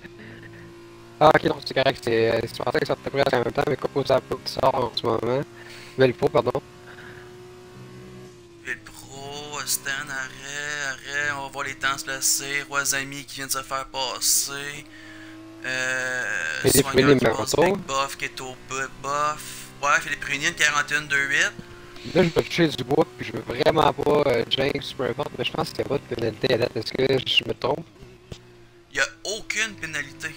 [SPEAKER 1] Ah, ok, non, c'est correct. Je pensais que ça sortait presque en même temps, mais Coco Sapo qui sort en ce moment. Belpo, pardon.
[SPEAKER 2] Pro, Stan, arrêt, on va voir les temps se placer. Roisami qui vient de se faire passer.
[SPEAKER 1] Philippe
[SPEAKER 2] Soigneur
[SPEAKER 1] Rennie,
[SPEAKER 2] qui
[SPEAKER 1] même
[SPEAKER 2] passe
[SPEAKER 1] retour.
[SPEAKER 2] Big Buff qui est au buff. Ouais, Philippe Rennie, une 41-2-8.
[SPEAKER 1] Là, je vais toucher du bois, puis je veux vraiment pas James, peu importe, mais je pense qu'il n'y a pas de pénalité à date. Est-ce que je me trompe?
[SPEAKER 2] Il a aucune pénalité.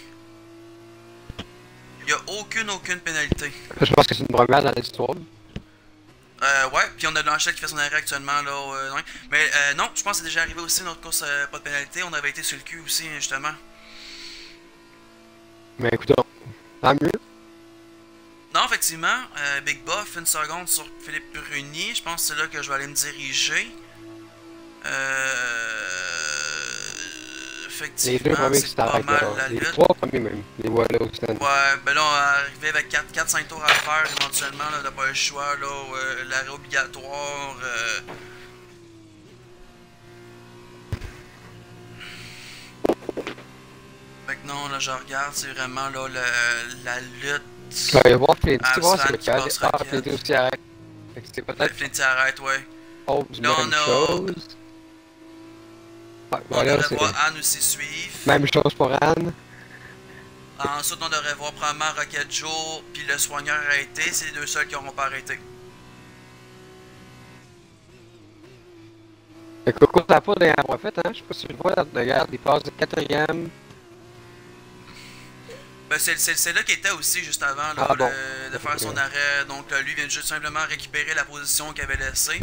[SPEAKER 2] Il y a aucune pénalité.
[SPEAKER 1] Je pense que c'est une première dans l'histoire.
[SPEAKER 2] Ouais, puis on a Blanchette qui fait son arrêt actuellement là. Ouais. Mais non, je pense que c'est déjà arrivé aussi notre course, pas de pénalité. On avait été sur le cul aussi, justement.
[SPEAKER 1] Mais écoutons, tant mieux.
[SPEAKER 2] Non, effectivement, Big Buff, une seconde sur Philippe Bruni. Je pense que c'est là que je vais aller me diriger.
[SPEAKER 1] Les deux
[SPEAKER 2] Effectivement,
[SPEAKER 1] premiers qui
[SPEAKER 2] c'est pas
[SPEAKER 1] s'arrêtent
[SPEAKER 2] mal
[SPEAKER 1] là.
[SPEAKER 2] la
[SPEAKER 1] Les
[SPEAKER 2] lutte.
[SPEAKER 1] trois premiers même. Les voilà au stand.
[SPEAKER 2] Ouais, ben là, on va arriver avec 4-5 tours à faire éventuellement. Là, t'as pas le choix, là. L'arrêt obligatoire. Fait que non, là, je regarde, c'est vraiment là, la lutte.
[SPEAKER 1] Je vais voir Flinty, voir
[SPEAKER 2] Aslan
[SPEAKER 1] si
[SPEAKER 2] qui
[SPEAKER 1] le
[SPEAKER 2] passe
[SPEAKER 1] Ah,
[SPEAKER 2] Rocket.
[SPEAKER 1] Flinty aussi arrête. Fait que c'est peut-être
[SPEAKER 2] Flinty arrête, ouais.
[SPEAKER 1] Hobbs,
[SPEAKER 2] Là,
[SPEAKER 1] même chose. Ouais,
[SPEAKER 2] on
[SPEAKER 1] voilà,
[SPEAKER 2] devrait
[SPEAKER 1] c'est
[SPEAKER 2] voir Anne aussi suivre.
[SPEAKER 1] même chose pour Anne.
[SPEAKER 2] Ensuite, on devrait voir probablement Rocket Joe puis le soigneur arrêté. C'est les deux seuls qui n'auront pas arrêté.
[SPEAKER 1] Le Coco n'a pas dernière fois fait, hein. Je sais pas si tu le vois, regarde, il passe de quatrième.
[SPEAKER 2] Ben, c'est là qu'il était aussi juste avant là,
[SPEAKER 1] Ah bon.
[SPEAKER 2] de faire son arrêt. Donc lui vient juste simplement récupérer la position qu'il avait laissée.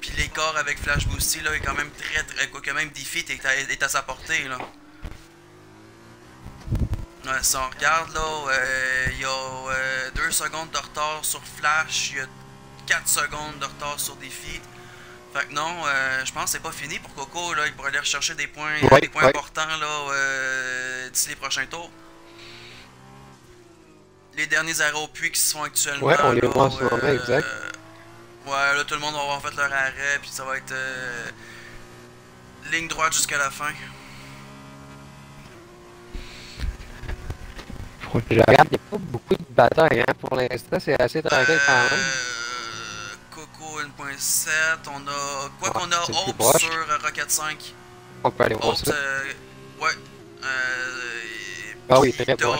[SPEAKER 2] Puis l'écart avec Flash Boosty là est quand même très quoi que même Defeat est à sa portée là. Ouais, si on regarde là, il y a 2 secondes de retard sur Flash, il y a 4 secondes de retard sur Defeat. Fait que non, je pense que c'est pas fini pour Coco là, il pourrait aller rechercher
[SPEAKER 1] Ouais,
[SPEAKER 2] des points
[SPEAKER 1] ouais.
[SPEAKER 2] importants là d'ici les prochains tours. Les derniers arrêts au puits qui se font actuellement
[SPEAKER 1] Ouais, on les
[SPEAKER 2] là,
[SPEAKER 1] voit en ce moment, exact.
[SPEAKER 2] ouais là tout le monde va avoir fait leur arrêt puis ça va être ligne droite jusqu'à la fin.
[SPEAKER 1] Je regarde, il n'y a pas beaucoup de batailles, hein. Pour l'instant, c'est assez tranquille quand même.
[SPEAKER 2] Coco 1.7, on a quoi
[SPEAKER 1] Ouais,
[SPEAKER 2] qu'on a
[SPEAKER 1] c'est le plus
[SPEAKER 2] Hope
[SPEAKER 1] proche.
[SPEAKER 2] sur Rocket 5.
[SPEAKER 1] On peut aller voir
[SPEAKER 2] Hope,
[SPEAKER 1] ça.
[SPEAKER 2] ouais.
[SPEAKER 1] Ah oui,
[SPEAKER 2] Puis
[SPEAKER 1] très proche.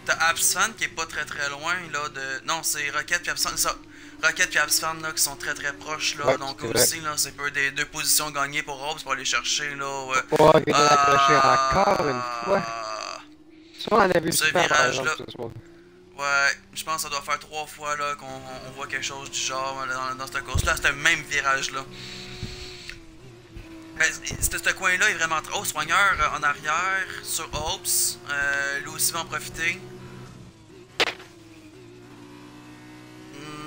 [SPEAKER 2] T'as Absfan qui est pas très loin là de. Non, c'est Rocket puis Absfan. Ça. Rocket puis Absfan là qui sont très proches là.
[SPEAKER 1] Ouais,
[SPEAKER 2] Donc
[SPEAKER 1] c'est vrai.
[SPEAKER 2] aussi là, c'est peu des deux positions gagnées pour Hope pour aller chercher là.
[SPEAKER 1] Oh, il vient d'accrocher encore une fois. Ça, on en a vu
[SPEAKER 2] Ce
[SPEAKER 1] super par
[SPEAKER 2] virage
[SPEAKER 1] exemple
[SPEAKER 2] là.
[SPEAKER 1] ce soir.
[SPEAKER 2] Ouais, je pense que ça doit faire 3 fois là qu'on on voit quelque chose du genre dans cette course-là, ce même virage-là. Ben, ce coin-là est vraiment trop. Oh, soigneur en arrière sur Hopes. Lui aussi va en profiter.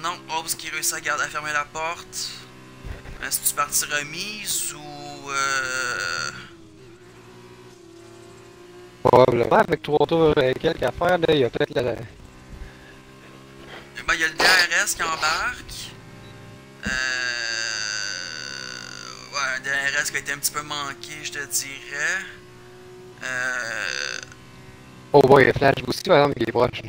[SPEAKER 2] Non, Hopes qui réussit à fermer la porte. C'est-tu partie remise ou.
[SPEAKER 1] Probablement, avec 3 tours et quelques à faire, là, il y a peut-être la.
[SPEAKER 2] Ben, il y a le DRS qui embarque. Ouais, un DRS qui a été un petit peu manqué, je te dirais.
[SPEAKER 1] Oh boy, il y a Flash aussi, par exemple, il est proche.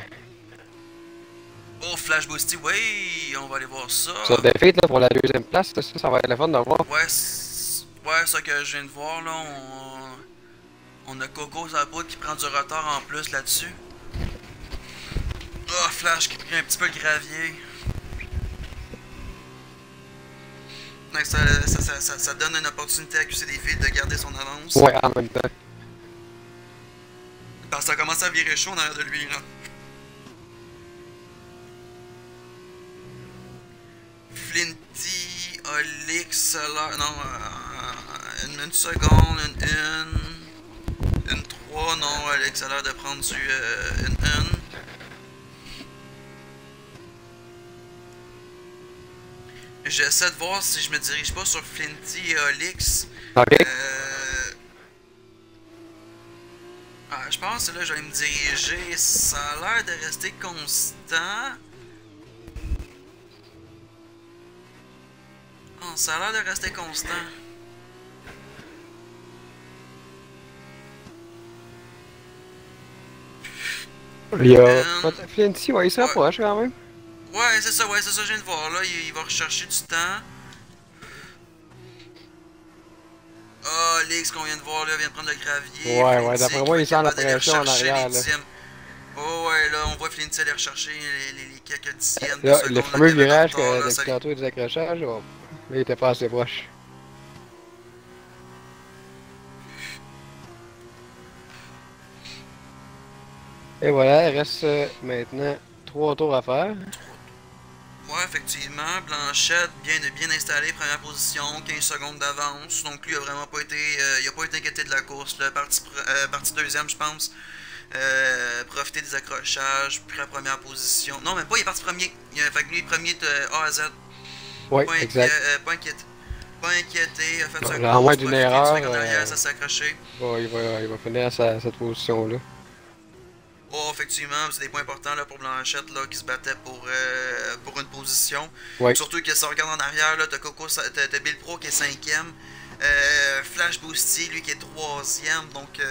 [SPEAKER 2] Oh, Flash Boosty, oui, on va aller voir ça.
[SPEAKER 1] Sur Defeat, là, pour la deuxième place, ça va être le fun de voir.
[SPEAKER 2] Ouais, ouais, ça que je viens de voir, là, on a Coco sur la poudre qui prend du retard en plus là-dessus. Oh, Flash qui prend un petit peu le gravier. Donc ça donne une opportunité à QC des filles de garder son avance.
[SPEAKER 1] Ouais, en même temps.
[SPEAKER 2] Parce que ça commence à virer chaud en arrière de lui, là. Flinty, Olix, Solar. Non, une seconde, une 3. Non, Olix a l'air de prendre une 1. J'essaie de voir si je me dirige pas sur Flinty et Olix.
[SPEAKER 1] Ok.
[SPEAKER 2] Je pense que là, je vais me diriger. Ça a l'air de rester constant. Oh, ça a l'air de rester constant.
[SPEAKER 1] Il y a. Flinty, ouais, il se rapproche quand même.
[SPEAKER 2] Ouais, c'est ça, je viens de voir là. Il va rechercher du temps. Ah, Lix qu'on vient de voir là, vient de prendre le gravier.
[SPEAKER 1] Ouais,
[SPEAKER 2] Flinty,
[SPEAKER 1] ouais, d'après moi, il sent la pression en arrière, là.
[SPEAKER 2] Oh ouais, là, on voit Flinty aller rechercher les quelques dixièmes de
[SPEAKER 1] Là,
[SPEAKER 2] secondes.
[SPEAKER 1] le fameux virage que
[SPEAKER 2] ça...
[SPEAKER 1] tantôt des accrochages, oh, là, il était pas assez proche. Et voilà, il reste maintenant 3 tours à faire.
[SPEAKER 2] Ouais, effectivement, Blanchette, bien installé, première position, 15 secondes d'avance. Donc lui a vraiment pas été, il a pas été inquiété de la course. Là. Partie deuxième, je pense. Profiter des accrochages, puis la première position. Non, même pas, il est parti premier. Fait que lui, premier de A à Z.
[SPEAKER 1] Ouais, exact.
[SPEAKER 2] Pas inquiété, il a fait sa
[SPEAKER 1] À moins
[SPEAKER 2] course,
[SPEAKER 1] d'une
[SPEAKER 2] profité du
[SPEAKER 1] erreur,
[SPEAKER 2] mec en arrière, ça s'est accroché.
[SPEAKER 1] il va finir à cette position-là.
[SPEAKER 2] Oh, effectivement, c'est des points importants là, pour Blanchette là, qui se battait pour une position.
[SPEAKER 1] Ouais.
[SPEAKER 2] Surtout que si on regarde en arrière, t'as Coco, t'as Bill Pro qui est 5ème. Flash Boosty, lui qui est 3ème. Donc,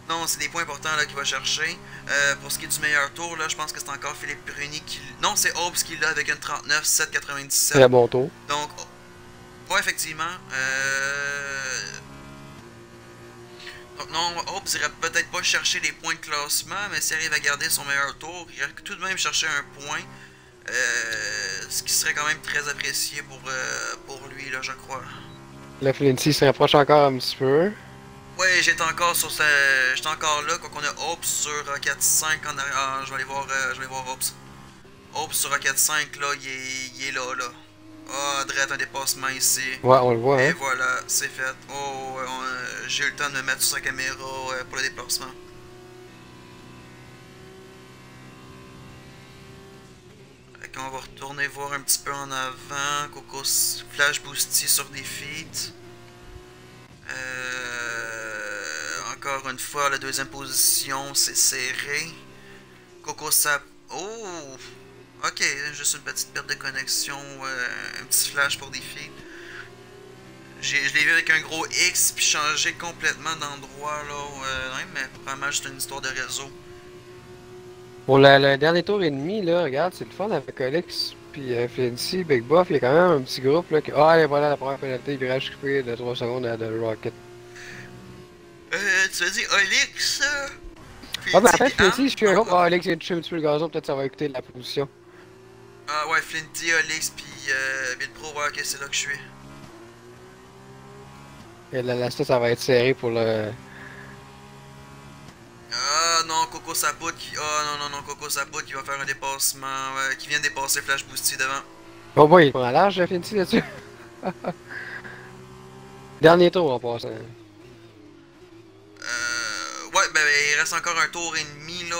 [SPEAKER 2] non, c'est des points importants là, qu'il va chercher. Pour ce qui est du meilleur tour, là, je pense que c'est encore Philippe Bruni qui. Non, c'est Hobbs qui l'a avec une 39,797.
[SPEAKER 1] Très bon tour.
[SPEAKER 2] Donc, ouais, effectivement. Donc non, Hobbs irait peut-être pas chercher les points de classement, mais s'il arrive à garder son meilleur tour, il irait tout de même chercher un point. Ce qui serait quand même très apprécié pour lui, là, je crois.
[SPEAKER 1] Le Flinty se rapproche encore un petit peu.
[SPEAKER 2] Ouais, j'étais encore là quand on a Hope sur Rocket 5 en arrière. Ah, je vais aller voir Hope. Hope sur Rocket 5 là, il est là là. Ah, Dredd, un dépassement ici.
[SPEAKER 1] Ouais, on le voit,
[SPEAKER 2] Et
[SPEAKER 1] hein.
[SPEAKER 2] voilà, c'est fait. Oh, ouais, j'ai eu le temps de me mettre sur sa caméra pour le déplacement. Fait qu'on va retourner voir un petit peu en avant. Coco Flash Boosty sur des feats. Encore une fois, la deuxième position, c'est serré. Coco Sap. Oh! Ok, juste une petite perte de connexion. Un petit flash pour des feats. Je l'ai vu avec un gros X puis changé complètement d'endroit là. Ouais, mais probablement juste une histoire de réseau.
[SPEAKER 1] Pour le dernier tour et demi, là, regarde, c'est le fun avec Alex puis Flincy, Big Buff, il y a quand même un petit groupe là qui. Ah, allez, voilà la première pénalité, virage coupé de 3 secondes à The Rocket.
[SPEAKER 2] Tu veux dire Olix,
[SPEAKER 1] Ah, ben en
[SPEAKER 2] Flinty
[SPEAKER 1] fait,
[SPEAKER 2] pis
[SPEAKER 1] Flincy,
[SPEAKER 2] Anne?
[SPEAKER 1] je suis un groupe. Ah, Alex vient de toucher un petit peu le gazon, peut-être ça va écouter la position.
[SPEAKER 2] Ah ouais, Flinty, Olix pis Bill Pro, ouais, ok, c'est là que je suis.
[SPEAKER 1] Et là, ça va être serré pour le.
[SPEAKER 2] Ah non, Coco Sapout qui. Ah non, non, non, Coco Sapout qui va faire un dépassement. Qui vient de dépasser Flash Boosty devant.
[SPEAKER 1] Oh, boy, il prend large, Flincy, là-dessus. Dernier tour en passant.
[SPEAKER 2] Ouais, ben il reste encore un tour et demi là.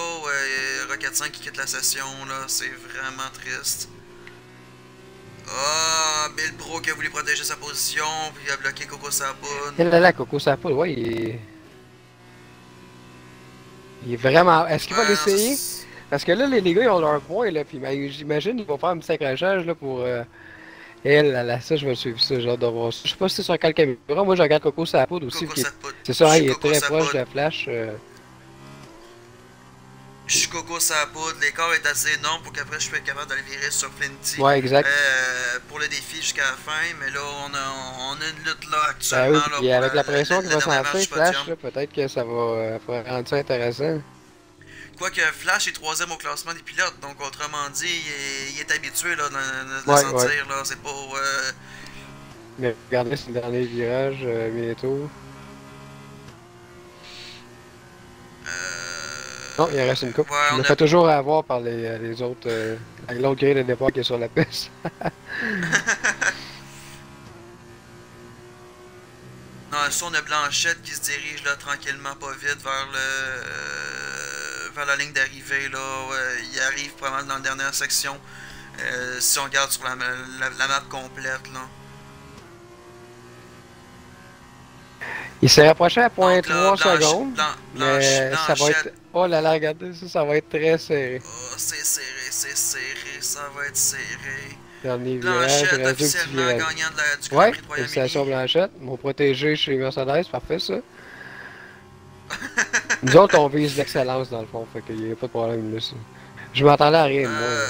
[SPEAKER 2] Rocket 5 qui quitte la session là. C'est vraiment triste. Ah, Bill Pro qui a voulu protéger sa position, puis il a bloqué Coco Sapout.
[SPEAKER 1] Et là, Coco Sapoud, ouais, il est vraiment. Est-ce qu'il va
[SPEAKER 2] Ouais, non, ça.
[SPEAKER 1] l'essayer? Parce que là, les gars, ils ont leur point, là, puis ben, j'imagine qu'ils vont faire un petit accrochage, là, pour. Elle, là, ça, je vais suivre ça, genre de voir ça. Je sais pas si c'est sur quelle caméra. Moi, je regarde Coco Sapoud aussi,
[SPEAKER 2] Coco
[SPEAKER 1] qui est.
[SPEAKER 2] Sapout.
[SPEAKER 1] C'est
[SPEAKER 2] Je
[SPEAKER 1] ça, hein,
[SPEAKER 2] suis
[SPEAKER 1] il est
[SPEAKER 2] Coco
[SPEAKER 1] très proche
[SPEAKER 2] Sapout.
[SPEAKER 1] de Flash.
[SPEAKER 2] Je suis Coco Sapout. L'écart est assez énorme pour qu'après je sois capable d'aller virer sur Flinty
[SPEAKER 1] Ouais, exact.
[SPEAKER 2] pour le défi jusqu'à la fin. Mais là, on a une lutte là
[SPEAKER 1] Ben oui,
[SPEAKER 2] actuellement là,
[SPEAKER 1] puis
[SPEAKER 2] pour
[SPEAKER 1] avec la pression qui
[SPEAKER 2] la
[SPEAKER 1] va s'en
[SPEAKER 2] dernière marche
[SPEAKER 1] faire,
[SPEAKER 2] du podium.
[SPEAKER 1] Flash, là, peut-être que ça va rendre ça intéressant.
[SPEAKER 2] Quoique Flash est troisième au classement des pilotes, donc autrement dit, il est habitué là, de le
[SPEAKER 1] Ouais, ouais.
[SPEAKER 2] sentir. Là, c'est pas.
[SPEAKER 1] Mais regardez, c'est le dernier virage, bientôt. Non, il en reste une coupe.
[SPEAKER 2] Ouais,
[SPEAKER 1] Je me
[SPEAKER 2] on a.
[SPEAKER 1] fais toujours avoir par les autres. L'autre grille de départ qui est sur la piste.
[SPEAKER 2] Non, ça, on a Blanchette qui se dirige là tranquillement, pas vite, vers vers la ligne d'arrivée. Là. Ouais, il arrive pas mal dans la dernière section. Si on regarde sur la map complète. Là.
[SPEAKER 1] Il s'est rapproché à
[SPEAKER 2] Donc là,
[SPEAKER 1] 0.3 secondes, mais ça va être.
[SPEAKER 2] Blanchette.
[SPEAKER 1] Oh là là, regardez ça, ça va être très serré.
[SPEAKER 2] Oh, c'est serré, ça va être serré.
[SPEAKER 1] Dernier virage, il
[SPEAKER 2] Blanchette
[SPEAKER 1] reste deux petits
[SPEAKER 2] officiellement
[SPEAKER 1] virages.
[SPEAKER 2] gagnant du Grand
[SPEAKER 1] Ouais,
[SPEAKER 2] Prix de
[SPEAKER 1] félicitations
[SPEAKER 2] Royaume-Uni.
[SPEAKER 1] Blanchette, mon protégé chez Mercedes, parfait ça. Nous autres, on vise l'excellence dans le fond, fait qu'il n'y a pas de problème là. Je m'attendais à rien de moi. Là.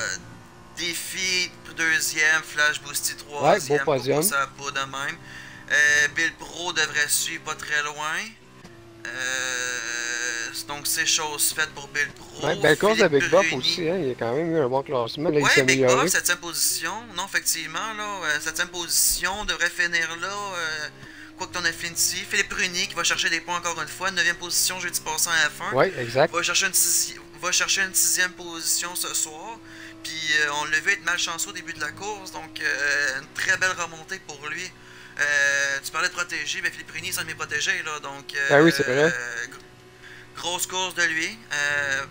[SPEAKER 2] Défi deuxième, Flash Boosty
[SPEAKER 1] Ouais, beau
[SPEAKER 2] troisième, Coco
[SPEAKER 1] podium.
[SPEAKER 2] Sapa de même. Bill Pro devrait suivre pas très loin. Donc c'est chose faite pour Bill
[SPEAKER 1] Ouais,
[SPEAKER 2] Pro.
[SPEAKER 1] belle course de
[SPEAKER 2] Philippe
[SPEAKER 1] Big Buff
[SPEAKER 2] Bruni.
[SPEAKER 1] aussi, hein. Il a quand même eu un bon classement, là il s'est
[SPEAKER 2] Ouais, Big Buff,
[SPEAKER 1] amélioré.
[SPEAKER 2] 7ème position. Non, effectivement, là, 7ème position, devrait finir là. Quoi que t'en as Flinty. Philippe Bruni qui va chercher des points encore une fois. 9ème position, jeudi passant à F1.
[SPEAKER 1] Ouais, exact.
[SPEAKER 2] Va chercher une 6ème position ce soir. Puis on l'a vu être malchanceux au début de la course. Donc une très belle remontée pour lui. Tu parlais de protéger, ben Philippe Bruni s'en est protégé là. Donc
[SPEAKER 1] Ben oui, c'est vrai.
[SPEAKER 2] grosse course de lui.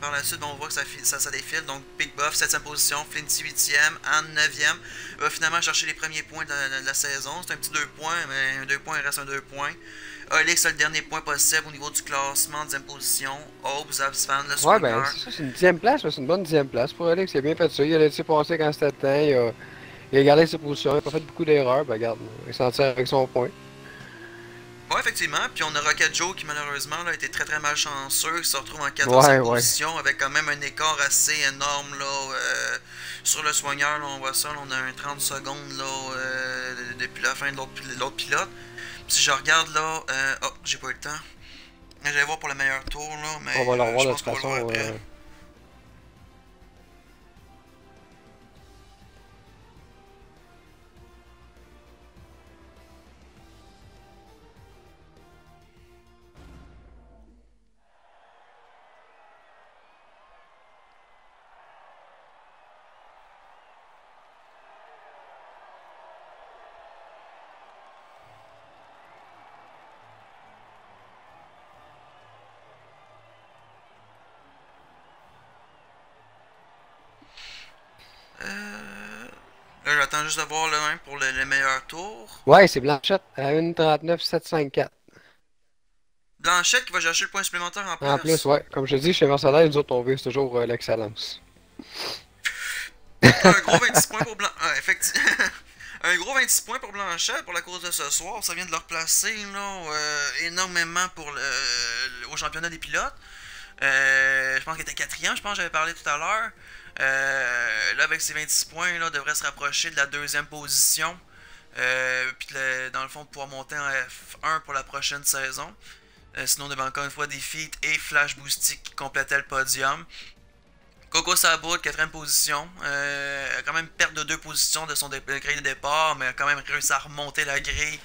[SPEAKER 2] Par la suite, on voit que ça défile. Donc, Big Buff, 7ème position. Flinty, 8ème. Anne, 9ème. Va finalement chercher les premiers points de la saison. C'est un petit 2 points, mais un 2 points, il reste un 2 points. Olix a le dernier point possible au niveau du classement, 10ème position. Hobbs, Absfan, le
[SPEAKER 1] Ouais, ben
[SPEAKER 2] soigneur.
[SPEAKER 1] c'est ça, c'est une 10e place, c'est une bonne 10e place pour Alex. Il a bien fait ça. Il a laissé passer quand c'était le temps. Il a gardé ses positions. Il n'a pas fait beaucoup d'erreurs. Ben regarde, il s'en tire avec son point.
[SPEAKER 2] Ouais, effectivement. Puis on a Rocket Joe qui malheureusement là, a été très très malchanceux. Il se retrouve en 14ème
[SPEAKER 1] Ouais, ouais.
[SPEAKER 2] position avec quand même un écart assez énorme là, sur le soigneur. Là, on voit ça, là, on a un 30 secondes là, depuis la fin de l'autre pilote. Puis si je regarde là, oh, j'ai pas eu le temps. J'allais voir pour le meilleur tour là,
[SPEAKER 1] On
[SPEAKER 2] mais
[SPEAKER 1] va le revoir
[SPEAKER 2] je
[SPEAKER 1] de
[SPEAKER 2] pense
[SPEAKER 1] toute
[SPEAKER 2] qu'on va le voir
[SPEAKER 1] façon.
[SPEAKER 2] après. J'attends juste de voir le même pour le meilleur tour.
[SPEAKER 1] Ouais, c'est Blanchette à 1,39,754.
[SPEAKER 2] Blanchette qui va chercher le point supplémentaire en
[SPEAKER 1] En plus,
[SPEAKER 2] plus.
[SPEAKER 1] ouais, comme je te dis, chez Mercedes, nous autres, on vise toujours l'excellence.
[SPEAKER 2] Un gros 26 points pour Blanc. Ah, effectivement. Un gros 26 points pour Blanchette pour la course de ce soir. Ça vient de leur placer là, énormément pour au championnat des pilotes. Je pense qu'il était quatrième, je pense que j'avais parlé tout à l'heure. Là, avec ses 26 points, là, devrait se rapprocher de la deuxième position. Puis dans le fond, pouvoir monter en F1 pour la prochaine saison. Sinon, on avait encore une fois des feats et Flash Boosty qui complétaient le podium. Coco Sabout, quatrième position. A quand même perte de deux positions de son grille de départ, mais a quand même réussi à remonter la grille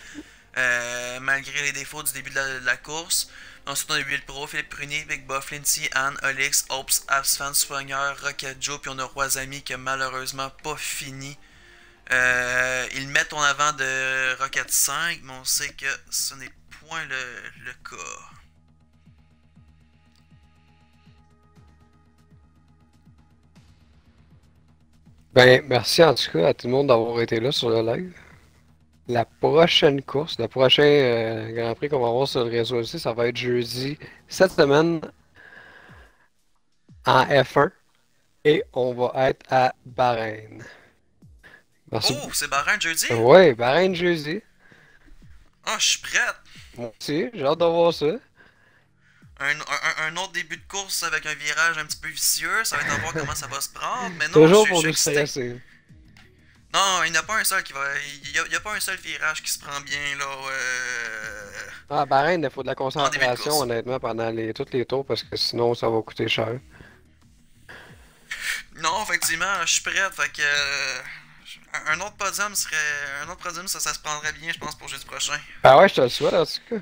[SPEAKER 2] malgré les défauts du début de la course. Ensuite, on a eu le pro, Philippe Prunier, Big Buff, Lindsay, Anne, Olix, Ops, Absfan, Soigneur, Rocket Joe, puis on a Roisami qui a malheureusement pas fini. Ils mettent en avant de Rocket 5, mais on sait que ce n'est point le cas.
[SPEAKER 1] Ben, merci en tout cas à tout le monde d'avoir été là sur le live. La prochaine course, le prochain Grand Prix qu'on va avoir sur le réseau aussi, ça va être jeudi cette semaine en F1 et on va être à Bahreïn. Merci.
[SPEAKER 2] Oh, c'est Bahreïn jeudi?
[SPEAKER 1] Ouais, Bahreïn jeudi.
[SPEAKER 2] Ah, je suis prête!
[SPEAKER 1] Moi aussi, j'ai hâte de voir ça.
[SPEAKER 2] Un autre début de course avec un virage un petit peu vicieux, ça va être à voir comment ça va se prendre, mais non,
[SPEAKER 1] Toujours
[SPEAKER 2] je
[SPEAKER 1] pour
[SPEAKER 2] suis
[SPEAKER 1] nous
[SPEAKER 2] excité.
[SPEAKER 1] stresser.
[SPEAKER 2] Non, il n'y a pas un seul qui va. Il y a pas un seul virage qui se prend bien là
[SPEAKER 1] Ah, Bahreïn, il faut de la
[SPEAKER 2] en début de
[SPEAKER 1] concentration,
[SPEAKER 2] course.
[SPEAKER 1] honnêtement, pendant tous les tours, parce que sinon, ça va coûter cher.
[SPEAKER 2] Non, effectivement, je suis prête, fait que un autre podium ça se prendrait bien, je pense, pour jeudi prochain.
[SPEAKER 1] Ah ouais, je te le souhaite, en tout cas.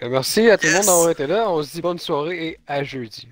[SPEAKER 1] Merci à tout le monde d'avoir
[SPEAKER 2] Yes!
[SPEAKER 1] été là. On se dit bonne soirée et à jeudi.